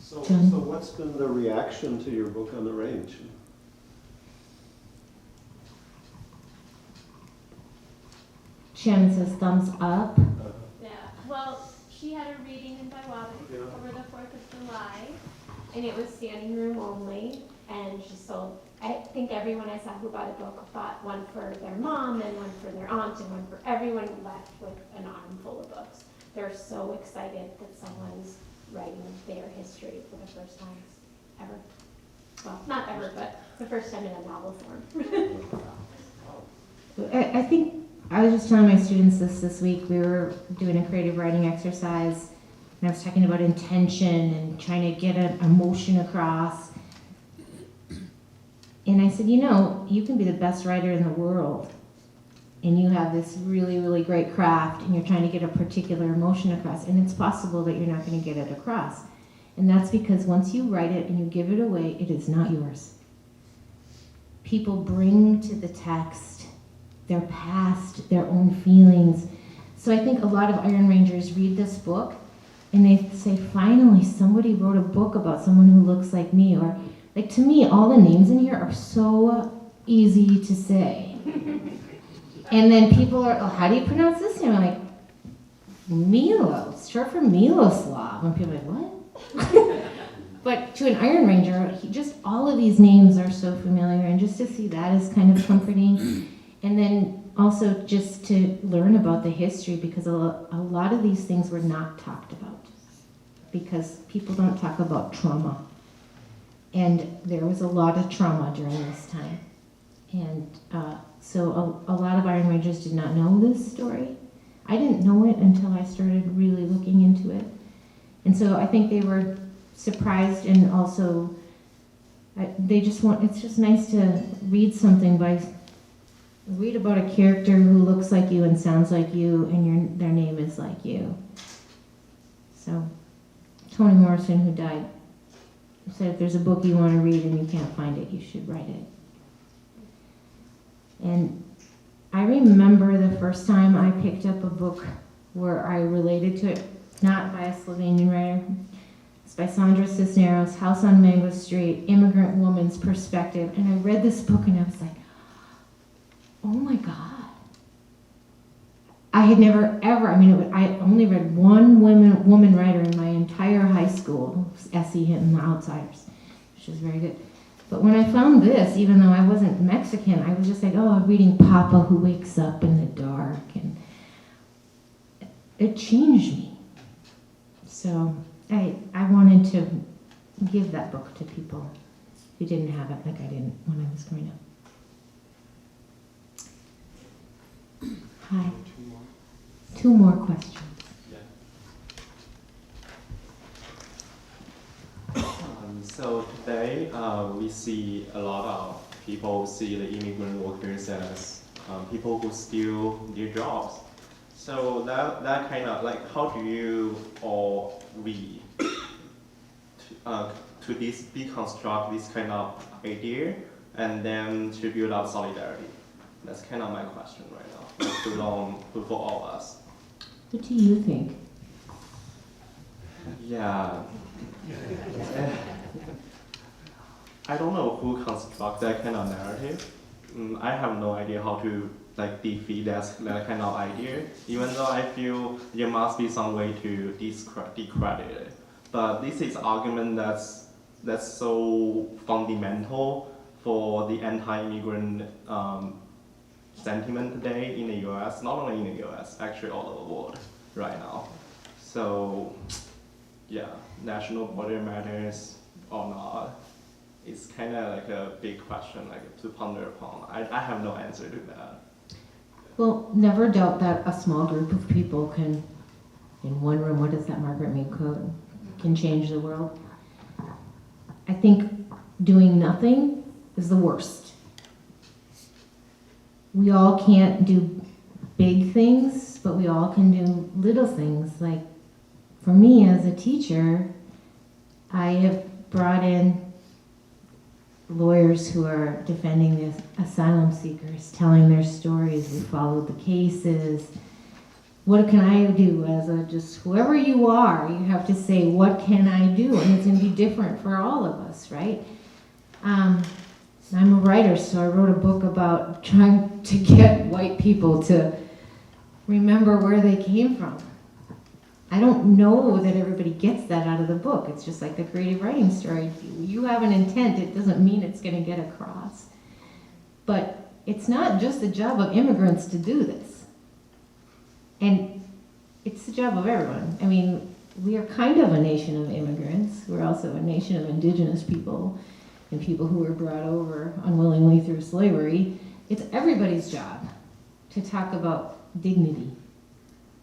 So John? what's been the reaction to your book on the range? Shannon says thumbs up. Yeah, well, she had a reading in Biwabik Yeah. over the 4th of July, and it was standing room only, and she sold, I think everyone I saw who bought a book bought one for their mom, and one for their aunt, and one for everyone left with an armful of books. They're so excited that someone's writing their history for the first time ever. Well, not ever, but the first time in a novel form. I think I was just telling my students this week. We were doing a creative writing exercise, and I was talking about intention and trying to get an emotion across. And I said, you know, you can be the best writer in the world, and you have this really, really great craft, and you're trying to get a particular emotion across, and it's possible that you're not going to get it across. And that's because once you write it and you give it away, it is not yours. People bring to the text their past, their own feelings. So I think a lot of Iron Rangers read this book and they say, finally, somebody wrote a book about someone who looks like me. Or, like, to me, all the names in here are so easy to say. And then people are, oh, how do you pronounce this name? I'm like, Milo, it's short for Miloslav. And people are like, what? But to an Iron Ranger, just all of these names are so familiar, and just to see that is kind of comforting. And then also just to learn about the history, because a lot of these things were not talked about, because people don't talk about trauma. And there was a lot of trauma during this time. And so a lot of Iron Rangers did not know this story. I didn't know it until I started really looking into it. And so I think they were surprised, and also they just want, it's just nice to read something read about a character who looks like you and sounds like you, and their name is like you. So Toni Morrison, who died, said if there's a book you want to read and you can't find it, you should write it. And I remember the first time I picked up a book where I related to it, not by a Slovenian writer. It's by Sandra Cisneros, House on Mango Street, Immigrant Woman's Perspective. And I read this book and I was like, oh my God. I had never ever, I only read one woman writer in my entire high school, Essie Hinton, The Outsiders, which was very good. But when I found this, even though I wasn't Mexican, I was just like, oh, I'm reading Papa Who Wakes Up in the Dark. And it changed me. So I wanted to give that book to people who didn't have it like I didn't when I was growing up. Hi. Two more questions. So today we see a lot of people see the immigrant workers as people who steal their jobs. So that kind of like, how do you or we to deconstruct this kind of idea and then to build up solidarity? That's kind of my question right now, for all of us. What do you think? Yeah. I don't know who constructs that kind of narrative. I have no idea how to defeat that kind of idea, even though I feel there must be some way to discredit it. But this is argument that's so fundamental for the anti-immigrant sentiment today in the US, not only in the US, actually all over the world right now. So yeah, national border matters or not. It's kind of like a big question, to ponder upon. I have no answer to that. Well, never doubt that a small group of people can, in one room, what is that Margaret Mead quote, can change the world. I think doing nothing is the worst. We all can't do big things, things, but we all can do little things. Like for me as a teacher, I have brought in lawyers who are defending the asylum seekers, telling their stories. We followed the cases. What can I do as a just whoever you are? You have to say, what can I do? And it's going to be different for all of us, right? I'm a writer, so I wrote a book about trying to get white people to remember where they came from. I don't know that everybody gets that out of the book. It's just like the creative writing story. You have an intent, it doesn't mean it's going to get across. But it's not just the job of immigrants to do this. And it's the job of everyone. I mean, we are kind of a nation of immigrants. We're also a nation of indigenous people and people who were brought over unwillingly through slavery. It's everybody's job to talk about dignity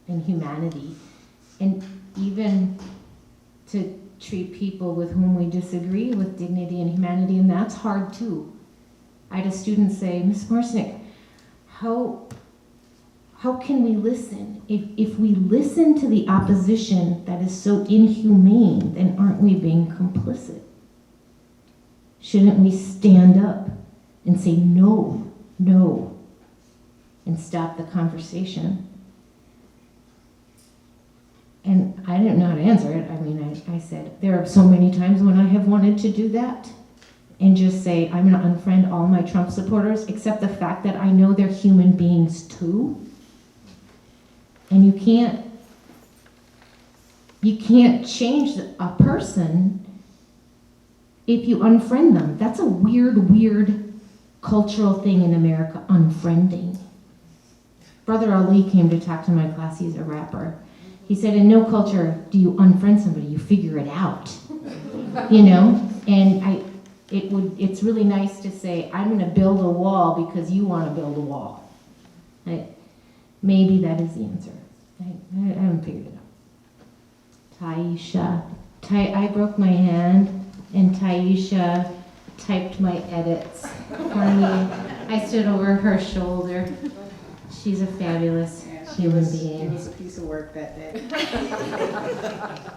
and humanity, and even to treat people with whom we disagree with dignity and humanity, and that's hard too. I had a student say, Ms. Marsnik, how can we listen? If we listen to the opposition that is so inhumane, then aren't we being complicit? Shouldn't we stand up and say no, no, and stop the conversation? And I didn't know how to answer it. I mean, I said, there are so many times when I have wanted to do that and just say, I'm going to unfriend all my Trump supporters, except the fact that I know they're human beings too. And you can't change a person if you unfriend them. That's a weird cultural thing in America, unfriending. Brother Ali came to talk to my class. He's a rapper. He said, in no culture do you unfriend somebody, you figure it out. You know? And it's really nice to say, I'm going to build a wall because you want to build a wall. Maybe that is the answer. I haven't figured it out. Taisha. I broke my hand, and Taisha typed my edits for me. I stood over her shoulder. She's a fabulous human being. It was a piece of work that day.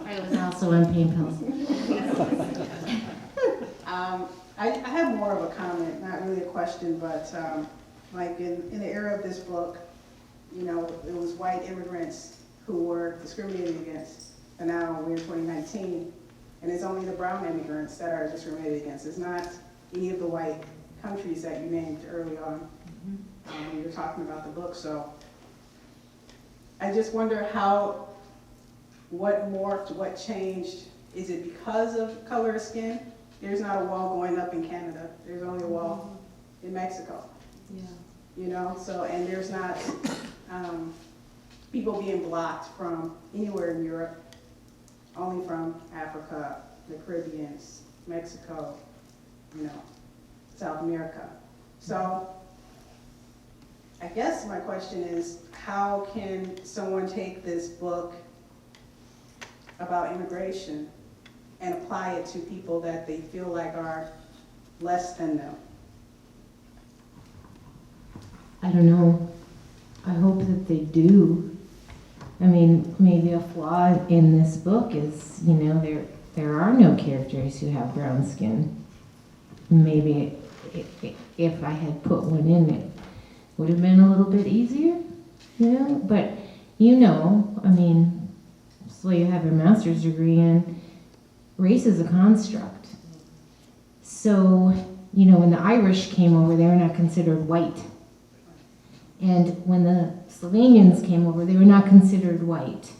I was also on pain pills. I have more of a comment, not really a question, but like in the era of this book, you know, it was white immigrants who were discriminated against, and now we're in 2019, and it's only the brown immigrants that are discriminated against. It's not any of the white countries that you named early on when you were talking about the book. So I just wonder what morphed, what changed. Is it because of color of skin? There's not a wall going up in Canada. There's only a wall in Mexico. Yeah. You know, so, and there's not people being blocked from anywhere in Europe, only from Africa, the Caribbean, Mexico, you know, South America. So I guess my question is, how can someone take this book about immigration and apply it to people that they feel like are less than them? I don't know. I hope that they do. I mean, maybe a flaw in this book is, you know, there are no characters who have brown skin. Maybe if I had put one in, it would have been a little bit easier, you know? But, you know, I mean, that's what you have your master's degree in. Race is a construct. So, you know, when the Irish came over, they were not considered white. And when the Slovenians came over, they were not considered white.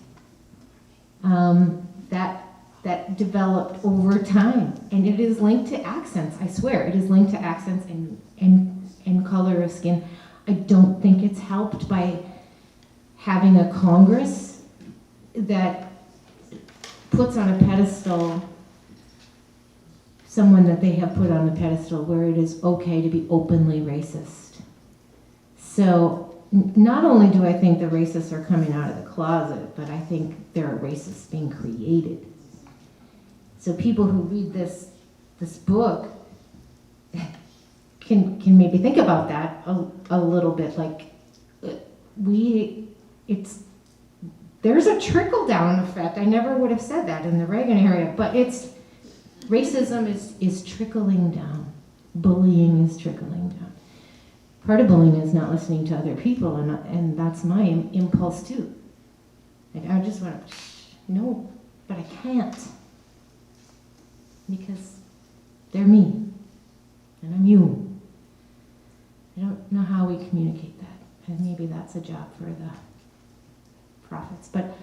That developed over time, and it is linked to accents. I swear, it is linked to accents and color of skin. I don't think it's helped by having a Congress that puts on a pedestal someone that they have put on the pedestal where it is okay to be openly racist. So not only do I think the racists are coming out of the closet, but I think there are racists being created. So people who read this book can maybe think about that a little bit. Like, there's a trickle-down effect. I never would have said that in the Reagan area, but racism is trickling down. Bullying is trickling down. Part of bullying is not listening to other people, and that's my impulse too. Like, I just want to, no, but I can't. Because they're me, and I'm you. I don't know how we communicate that, and maybe that's a job for the prophets. But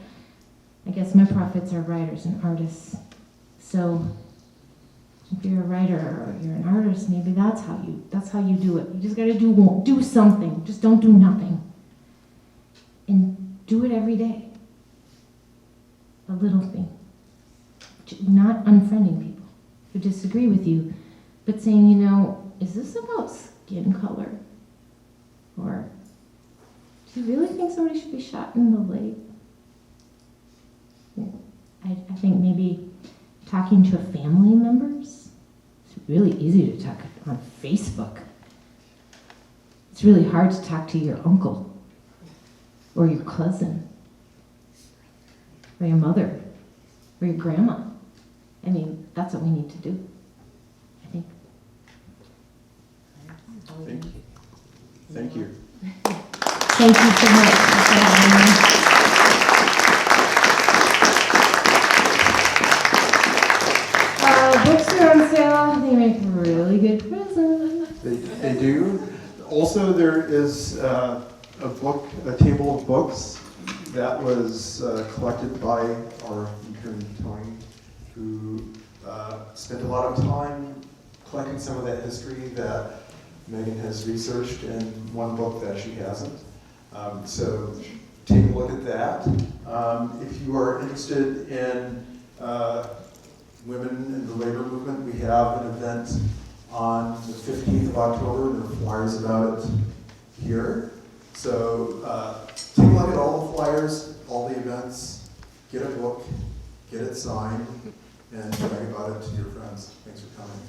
I guess my prophets are writers and artists. So if you're a writer or you're an artist, maybe that's how you do it. You just gotta do something. Just don't do nothing. And do it every day. A little thing. Not unfriending people who disagree with you, but saying, is this about skin color? Or do you really think somebody should be shot in the leg? I think maybe talking to family members. It's really easy to talk on Facebook. It's really hard to talk to your uncle or your cousin or your mother or your grandma. I mean, that's what we need to do, I think. Thank you. Thank you so much for having me. Books are on sale. They make really good presents. They do. Also, there is a table of books that was collected by our intern Tony, who spent a lot of time collecting some of that history that Megan has researched in one book that she hasn't. So take a look at that. If you are interested in women in the labor movement, we have an event on the 15th of October, and there are flyers about it here. So take a look at all the flyers, all the events, get a book, get it signed, and brag about it to your friends. Thanks for coming.